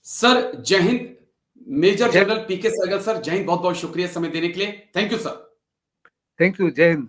Sir जय Hind. Major जय general पीके Sehgal sir, जय हिंद। बहुत बहुत शुक्रिया समय देने के लिए। Thank you sir. Thank you. जय हिंद।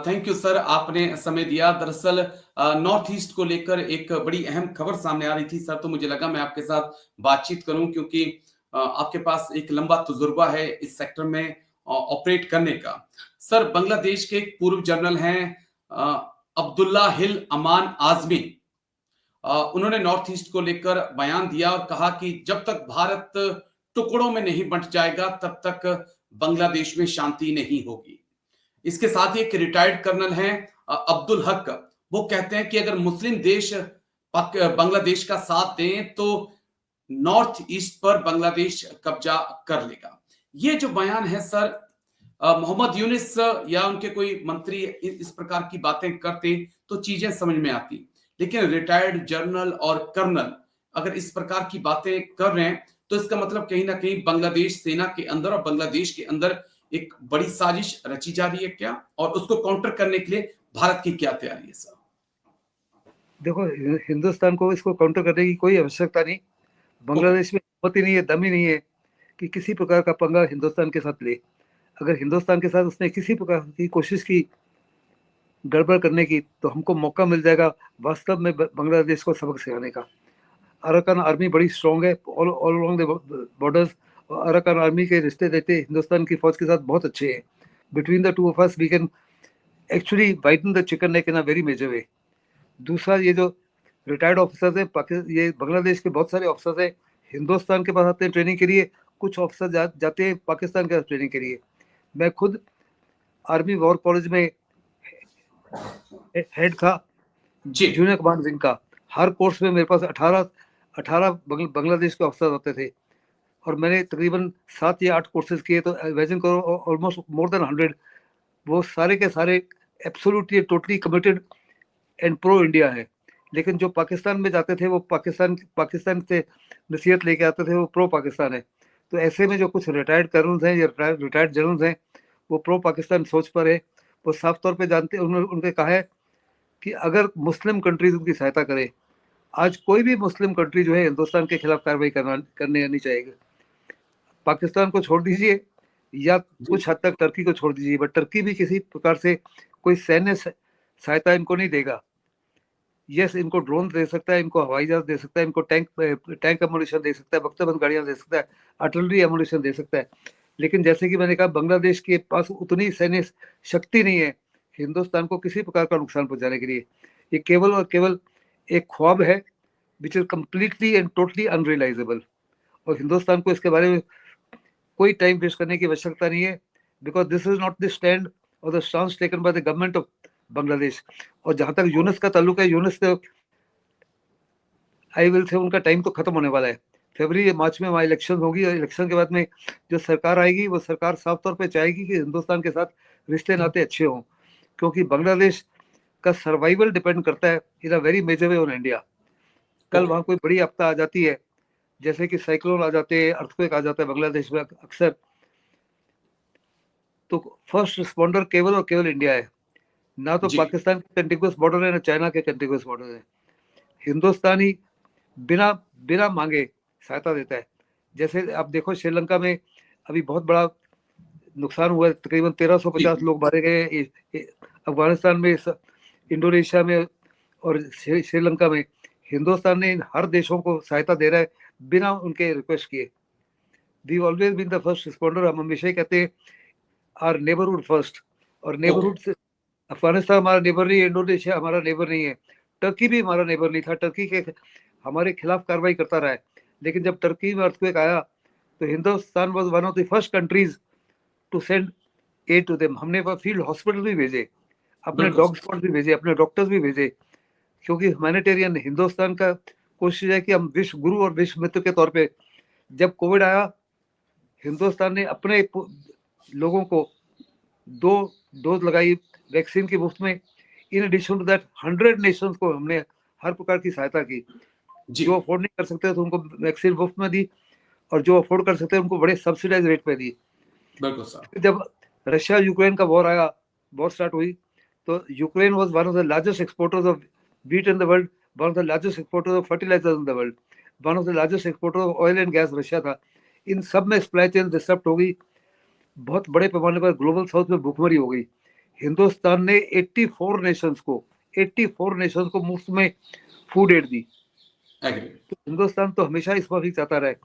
थैंक यू सर, आपने समय दिया। दरअसल नॉर्थ ईस्ट को लेकर एक बड़ी अहम खबर सामने आ रही थी सर, तो मुझे लगा मैं आपके साथ बातचीत करूं, क्योंकि आपके पास एक लंबा तजुर्बा है इस सेक्टर में ऑपरेट करने का। सर, बांग्लादेश के एक पूर्व जनरल हैं अब्दुल्ला हिल अमान आजमी। उन्होंने नॉर्थ ईस्ट को लेकर बयान दिया और कहा कि जब तक भारत टुकड़ों में नहीं बंट जाएगा तब तक बांग्लादेश में शांति नहीं होगी। इसके साथ ही एक रिटायर्ड कर्नल हैं अब्दुल हक। वो कहते हैं कि अगर मुस्लिम देश बांग्लादेश का साथ दें तो नॉर्थ ईस्ट पर बांग्लादेश कब्जा कर लेगा। ये जो बयान है सर, मोहम्मद यूनिस या उनके कोई मंत्री इस प्रकार की बातें करते तो चीजें समझ में आती, लेकिन रिटायर्ड जनरल और कर्नल अगर इस प्रकार की बातें कर रहे हैं तो इसका मतलब कहीं ना कहीं बांग्लादेश सेना के अंदर और बांग्लादेश के अंदर एक बड़ी साजिश रची जा रही है क्या, और उसको काउंटर करने के लिए भारत की क्या तैयारी है सर? देखो, हिंदुस्तान को इसको काउंटर करने की कोई आवश्यकता नहीं। ओके। बांग्लादेश में हिम्मत ही नहीं है, दम ही नहीं है कि किसी प्रकार का पंगा हिंदुस्तान के साथ ले। अगर हिंदुस्तान के साथ उसने किसी प्रकार की कोशिश की गड़बड़ करने की, तो हमको मौका मिल जाएगा वास्तव में बांग्लादेश को सबक सिखाने का। अराकान आर्मी बड़ी स्ट्रांग है ऑल अलोंग द बॉर्डर्स, और अराकान आर्मी के रिश्ते देते हिंदुस्तान की फौज के साथ बहुत अच्छे हैं। Between the two of us we can actually widen the chicken neck in a very major way. दूसरा, ये जो रिटायर्ड ऑफिसर्स हैं, ये बांग्लादेश के बहुत सारे ऑफिसर्स हैं, हिंदुस्तान के पास आते हैं ट्रेनिंग के लिए। कुछ ऑफिसर जाते हैं पाकिस्तान के पास ट्रेनिंग के लिए। मैं खुद आर्मी वॉर कॉलेज में हेड था, जी। जूनियर कमांड विंग का। हर कोर्स में मेरे पास 18 बांग्लादेश के ऑफिसर होते थे, और मैंने तकरीबन 7 या 8 कोर्सेज किए। तो इमेजिन करो, ऑलमोस्ट मोर देन 100। वो सारे के सारे absolutely totally committed and pro India है। लेकिन जो पाकिस्तान में जाते थे वो पाकिस्तान से नसीहत लेके आते थे, वो प्रो पाकिस्तान है। तो ऐसे में जो कुछ रिटायर्ड कर्नल्स हैं या रिटायर्ड जनरल्स हैं, वो प्रो पाकिस्तान सोच पर है। वो साफ तौर पे जानते, उन्होंने उनके कहा है कि अगर मुस्लिम कंट्रीज उनकी सहायता करे, आज कोई भी मुस्लिम कंट्री जो है हिंदुस्तान के खिलाफ कार्रवाई करने आनी चाहिए। पाकिस्तान को छोड़ दीजिए या जी। कुछ हद तक टर्की को छोड़ दीजिए, बट टर्की भी किसी प्रकार से कोई सैन्य सहायता इनको नहीं देगा। यस, इनको ड्रोन दे सकता है, इनको हवाई जहाज दे सकता है, इनको टैंक एमुनिशन दे सकता है, बख्तरबंद गाड़ियां दे सकता है, आर्टिलरी एमुनिशन दे सकता है। लेकिन जैसे कि मैंने कहा, बांग्लादेश के पास उतनी सैन्य शक्ति नहीं है हिंदुस्तान को किसी प्रकार का नुकसान पहुंचाने के लिए। ये केवल और केवल एक ख्वाब है, which is completely and totally unrealisable. और हिंदुस्तान को इसके बारे में कोई टाइम वेस्ट करने की आवश्यकता नहीं है, because this is not the stand और the stance taken by the government of Bangladesh. और जहां तक यूनुस का ताल्लुक है, यूनुस तो आई विल से उनका टाइम तो खत्म होने वाला है। फरवरी या मार्च में वहाँ इलेक्शन होगी, और इलेक्शन के बाद में जो सरकार आएगी, वो सरकार साफ तौर पे चाहेगी कि हिंदुस्तान के साथ रिश्ते नाते अच्छे हों, क्योंकि बांग्लादेश का सर्वाइवल डिपेंड करता है in a very major way on India. कल ओके। वहाँ कोई बड़ी आपदा आ जाती है, जैसे कि साइक्लोन आ जाते हैं, अर्थक्वेक आ जाता है बांग्लादेश में अक्सर, तो फर्स्ट रिस्पॉन्डर केवल और केवल इंडिया है। ना तो जी। पाकिस्तान के कंटिगुअस बॉर्डर है, ना चाइना के कंटिगुअस बॉर्डर है। हिंदुस्तान ही बिना बिना मांगे सहायता देता है। जैसे आप देखो, श्रीलंका में अभी बहुत बड़ा नुकसान हुआ है, तकरीबन जी। 1350 लोग मारे गए। अफगानिस्तान में, इंडोनेशिया में और श्रीलंका में हिंदुस्तान ने इन हर देशों को सहायता दे रहा है बिना उनके रिक्वेस्ट किए। We always been the first responder. हम हमेशा ही कहते हैं आर नेबरहुड फर्स्ट। और ओके। नेबरहुड से अफगानिस्तान हमारा नेबर नहीं है, इंडोनेशिया हमारा नेबर नहीं है, टर्की भी हमारा नेबर नहीं था। टर्की के हमारे खिलाफ कार्रवाई करता रहा है, लेकिन जब टर्की में अर्थक्वेक आया तो Hindustan was one of the first countries to send aid to them. हमने फील्ड हॉस्पिटल भी भेजे, अपने बिल्कुल डॉग सर। स्पॉट भी भेजे, अपने डॉक्टर्स भी भेजे, क्योंकि ह्यूमैनिटेरियन हिंदुस्तान का कोशिश है कि हम विश्व गुरु और विश्व मित्र के तौर पे। जब कोविड आया, हिंदुस्तान ने अपने लोगों को 2 डोज लगाई वैक्सीन की मुफ्त में। In addition to that 100 nations को हमने हर प्रकार की सहायता की। जी। जो अफोर्ड नहीं कर सकते तो उनको वैक्सीन मुफ्त में दी, और जो अफोर्ड कर सकते हैं उनको बड़े सब्सिडाइज रेट पे दी। बिल्कुल सर। जब रशिया यूक्रेन का वॉर आया, वॉर स्टार्ट हुई, तो Ukraine was one of the largest exporters of wheat in the world, one of the largest exporters of fertilizers in the world. One of the largest exporter of oil and gas Russia था। इन सब में supply chain disturb हो गई, बहुत बड़े पैमाने पर global south में भूखमरी हो गई। हिंदुस्तान ने 84 नेशंस को मुफ्त में फूड एड दी। एग्री। तो हिंदुस्तान तो हमेशा इस पर ही चाहता रहे।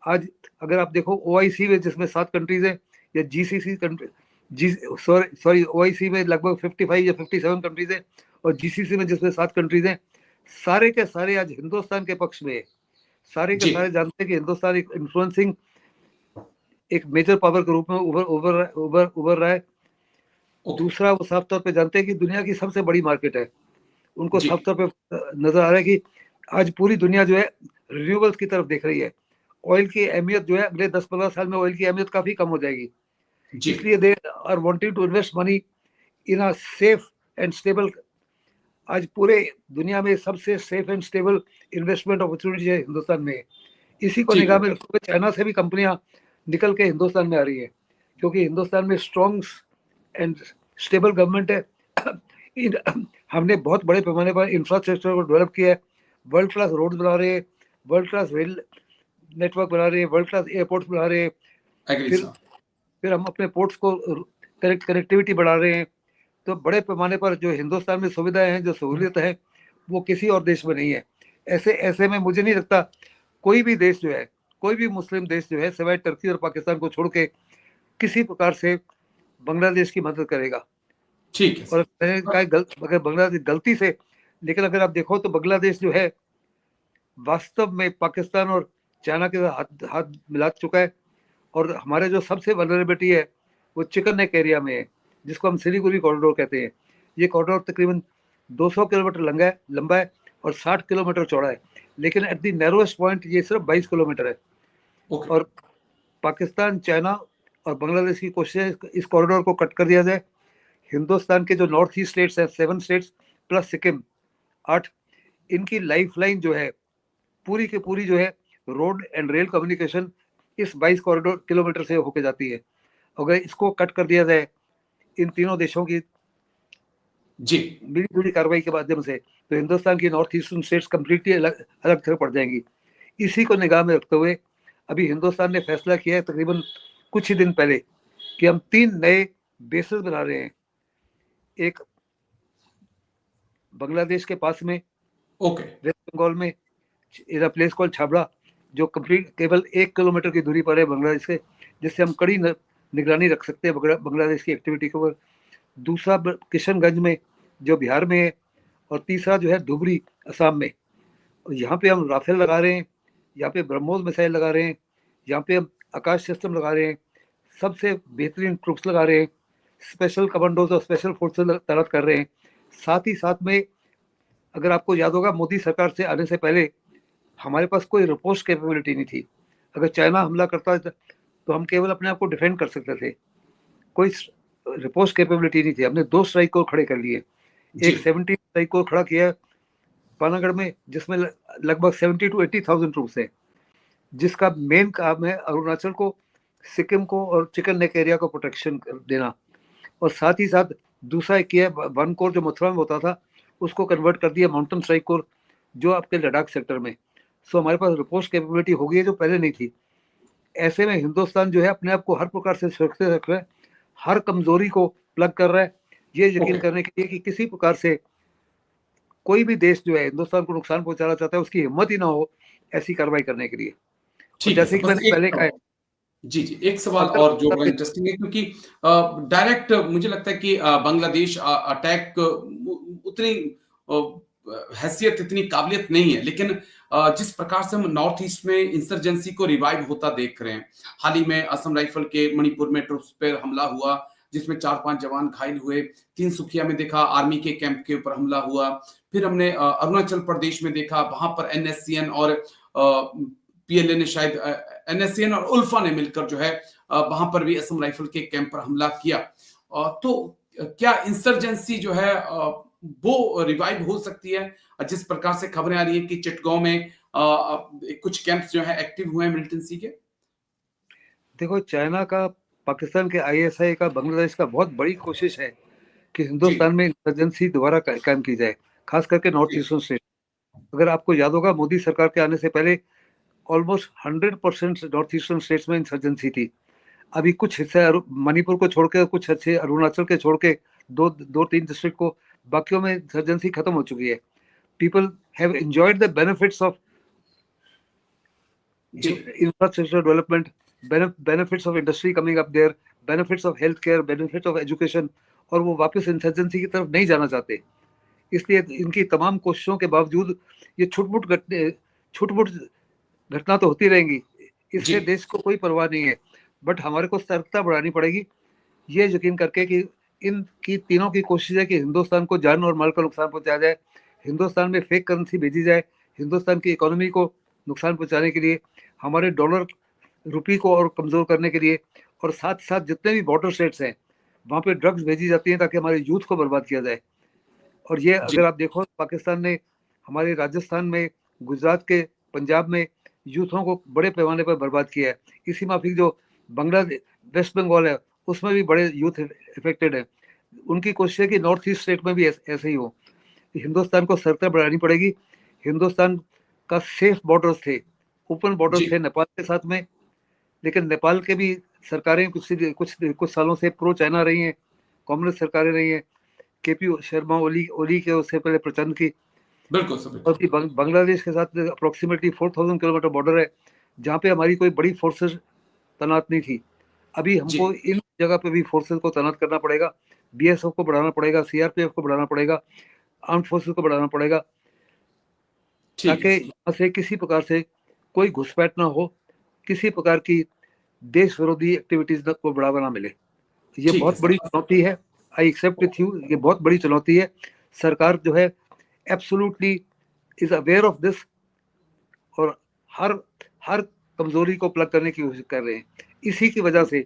आज अगर आप देखो ओआईसी में, जिसमें 7 कंट्रीज है, या जीसीसी कंट्री, जी सॉरी ओआईसी में लगभग 55 या 57 कंट्रीज है, और जीसीसी में जिसमें 7 कंट्रीज हैं, सारे के सारे आज हिंदुस्तान के पक्ष में है। सारे के जी। सारे जानते हैं कि हिंदुस्तान एक इन्फ्लुएंसिंग, एक मेजर पावर के रूप में उभर उभर उभर उभर रहा है। ओके। दूसरा, वो साफ तौर पे जानते हैं कि दुनिया की सबसे बड़ी मार्केट है। उनको जी। साफ तौर पे नजर आ रहा है कि आज पूरी दुनिया जो है रिन्यूएबल्स की तरफ देख रही है। ऑयल की अहमियत जो है अगले 10-15 साल में ऑयल की अहमियत काफी कम हो जाएगी। जी। इसलिए they are wanting to invest money in a safe and stable. आज पूरे दुनिया में सबसे safe and stable investment opportunity है हिंदुस्तान में। इसी को ठीक निगाह है। में रखते हुए चाइना से भी कंपनियां निकल के हिंदुस्तान में आ रही है, क्योंकि हिंदुस्तान में स्ट्रॉन्ग एंड स्टेबल गवर्नमेंट है। हमने बहुत बड़े पैमाने पर इंफ्रास्ट्रक्चर को डेवलप किया है। वर्ल्ड क्लास रोड्स बना रहे हैं, वर्ल्ड क्लास रेल नेटवर्क बना रहे हैं, वर्ल्ड क्लास एयरपोर्ट्स बना रहे हैं। एग्री फिर सर। फिर हम अपने पोर्ट्स को कनेक्टिविटी बढ़ा रहे हैं। तो बड़े पैमाने पर जो हिंदुस्तान में सुविधाएं हैं, जो सहूलियत है, वो किसी और देश में नहीं है। ऐसे ऐसे में मुझे नहीं लगता कोई भी देश जो है, कोई भी मुस्लिम देश जो है, सिवाय टर्की और पाकिस्तान को छोड़ के, किसी प्रकार से बांग्लादेश की मदद करेगा। ठीक है और सर। मैंने कहा अगर बांग्लादेश गलती से, लेकिन अगर आप देखो तो बांग्लादेश जो है वास्तव में पाकिस्तान और चाइना के हाथ हाथ मिला चुका है। और हमारे जो सबसे वनरेबिलिटी है वो चिकन नेक एरिया में है, जिसको हम सिलीगुड़ी कॉरिडोर कहते हैं। ये कॉरिडोर तकरीबन 200 किलोमीटर लंबा है और 60 किलोमीटर चौड़ा है, लेकिन एट द नैरोएस्ट पॉइंट ये सिर्फ 22 किलोमीटर है। ओके। और पाकिस्तान, चाइना और बांग्लादेश की कोशिश है इस कॉरिडोर को कट कर दिया जाए। हिंदुस्तान के जो नॉर्थ ईस्ट स्टेट्स हैं, 7 स्टेट्स प्लस सिक्किम 8, इनकी लाइफ लाइन जो है पूरी की पूरी जो है रोड एंड रेल कम्युनिकेशन इस 22 कॉरिडोर किलोमीटर से होके जाती है। अगर इसको कट कर दिया जाए इन तीनों देशों की जी। मिली जुली कार्रवाई के माध्यम से, तो हिंदुस्तान की नॉर्थ ईस्टर्न स्टेट्स कम्प्लीटली अलग अलग तरह पड़ जाएंगी। इसी को निगाह में रखते हुए अभी हिंदुस्तान ने फैसला किया है तकरीबन कुछ ही दिन पहले कि हम 3 नए बेसेस बना रहे हैं। एक बांग्लादेश के पास में, ओके। वेस्ट बंगाल में, इन अ प्लेस कॉल्ड छाबड़ा, जो कंप्लीट केवल 1 किलोमीटर की दूरी पर है बांग्लादेश से, जिससे हम कड़ी निगरानी रख सकते हैं बांग्लादेश की एक्टिविटी के ऊपर। दूसरा किशनगंज में, जो बिहार में है। और तीसरा जो है धुबरी, असम में। और यहाँ पे हम राफेल लगा रहे हैं, यहाँ पे ब्रह्मोस मिसाइल लगा रहे हैं, यहाँ पे हम आकाश सिस्टम लगा रहे हैं, सबसे बेहतरीन ट्रूप्स लगा रहे हैं, स्पेशल कमांडोज और स्पेशल फोर्सेस तैनात कर रहे हैं। साथ ही साथ में, अगर आपको याद होगा, मोदी सरकार से आने से पहले हमारे पास कोई रिपोस्ट कैपेबिलिटी नहीं थी। अगर चाइना हमला करता तो हम केवल अपने आप को डिफेंड कर सकते थे, कोई रिपोस्ट कैपेबिलिटी नहीं थी। हमने 2 स्ट्राइक कोर खड़े कर लिए। एक 70 स्ट्राइक कोर खड़ा किया पानागढ़ में, जिसमें लगभग 70 to 80,000 ट्रूप्स है, जिसका मेन काम है अरुणाचल को, सिक्किम को और चिकन नेक एरिया को प्रोटेक्शन देना। और साथ ही साथ दूसरा एक किया 1 कोर जो मथुरा में होता था, उसको कन्वर्ट कर दिया माउंटेन स्ट्राइक कोर, जो आपके लद्दाख सेक्टर में। सो हमारे पास रिपोस्ट कैपेबिलिटी हो गई है जो पहले नहीं थी। ऐसे में हिंदुस्तान जो है अपने आप को हर प्रकार से सुरक्षित रख रहा है, हर कमजोरी को प्लग कर रहा है, ये यकीन करने के लिए कि किसी प्रकार से कोई भी देश जो है हिंदुस्तान को नुकसान पहुंचाना चाहता है, उसकी हिम्मत ही ना हो ऐसी कार्रवाई करने के लिए। और ठीक है सर। जैसे कि बस मैंने पहले कहा, जी, जी। एक सवाल अगर और जो बड़ा इंटरेस्टिंग है, क्योंकि डायरेक्ट मुझे लगता है कि बांग्लादेश अटैक उतनी हैसियत, इतनी काबिलियत नहीं है, लेकिन जिस प्रकार से हम नॉर्थ ईस्ट में इंसर्जेंसी को रिवाइव होता देख रहे हैं। हाल ही में असम राइफल के मणिपुर में ट्रुप्स पर हमला हुआ, जिसमें 4-5 जवान घायल हुए। तिनसुकिया में देखा आर्मी के कैंप के ऊपर हमला हुआ। फिर हमने अरुणाचल प्रदेश में देखा, वहां पर एनएससीएन और पीएलए ने शायद एनएससीएन और उल्फा ने मिलकर जो है वहां पर भी असम राइफल के कैंप पर हमला किया। तो क्या इंसर्जेंसी जो है वो रिवाइव हो सकती है? जिस प्रकार से खबरें आ रही है कि चिटगांव में कुछ कैंप्स जो है एक्टिव हुए हैं मिलिटेंसी के। देखो, चाइना का, पाकिस्तान के आईएसआई का, बांग्लादेश का बहुत बड़ी कोशिश है कि जी। हिंदुस्तान में इंसर्जेंसी दोबारा कायम की जाए, खास करके नॉर्थ जी। Eastern state. अगर आपको याद होगा, मोदी सरकार के आने से पहले ऑलमोस्ट 100% नॉर्थ ईस्टर्न स्टेट्स में इंसर्जेंसी थी। अभी कुछ हिस्से मणिपुर को छोड़ के, कुछ हिस्से अरुणाचल के छोड़ के, दो तीन डिस्ट्रिक्ट को, बाकियों में इंसर्जेंसी खत्म हो चुकी है। People have enjoyed the benefits of जी infrastructure development, benefits of industry coming up there, benefits of healthcare, benefits of education, और वो वापस इंसर्जेंसी की तरफ नहीं जाना चाहते। इसलिए इनकी तमाम कोशिशों के बावजूद ये छुटमुट घटना तो होती रहेंगी, इससे जी देश को कोई परवाह नहीं है। बट हमारे को सतर्कता बढ़ानी पड़ेगी, ये यकीन करके कि इनकी तीनों की कोशिश है कि हिंदुस्तान को जान और माल का नुकसान पहुंचाया जाए, हिंदुस्तान में फेक करेंसी भेजी जाए, हिंदुस्तान की इकोनॉमी को नुकसान पहुंचाने के लिए, हमारे डॉलर रुपये को और कमजोर करने के लिए, और साथ साथ जितने भी बॉर्डर स्टेट्स हैं वहाँ पे ड्रग्स भेजी जाती हैं ताकि हमारे यूथ को बर्बाद किया जाए। और ये जी अगर आप देखो, पाकिस्तान ने हमारे राजस्थान में, गुजरात के, पंजाब में यूथों को बड़े पैमाने पर बर्बाद किया है। इसी माफिक जो बांग्लादेश, वेस्ट बंगाल है, उसमें भी बड़े यूथ इफेक्टेड है। उनकी कोशिश है कि नॉर्थ ईस्ट स्टेट में भी ऐसे ही हो। हिंदुस्तान को सतर्कता बढ़ानी पड़ेगी। हिंदुस्तान का सेफ बॉर्डर्स थे, ओपन बॉर्डर्स जी थे नेपाल के साथ में, लेकिन नेपाल के भी सरकारें कुछ सालों से प्रो चाइना रही हैं, कम्युनिस्ट सरकारें रही हैं, केपी शर्मा ओली के, उससे पहले प्रचंड की। बिल्कुल सर और बिल्कुल बांग्लादेश के साथ अप्रोक्सीमेटली 4000 किलोमीटर बॉर्डर है, जहाँ पे हमारी कोई बड़ी फोर्सेस तैनात नहीं थी। अभी जी हमको इन जगह पे भी फोर्सेस को तैनात करना पड़ेगा, बीएसएफ को बढ़ाना पड़ेगा, सीआरपीएफ को बढ़ाना पड़ेगा, आर्म फोर्सेस को बढ़ाना पड़ेगा, ठीक है ताकि सर यहाँ से किसी प्रकार से कोई घुसपैठ ना हो, किसी प्रकार की देश विरोधी एक्टिविटीज को बढ़ावा ना मिले। ये ठीक है बहुत बड़ी सर चुनौती है। आई एक्सेप्ट विथ यू, ये बहुत बड़ी चुनौती है। सरकार जो है absolutely is aware of this, और हर हर कमजोरी को प्लग करने की कोशिश कर रहे हैं। इसी की वजह से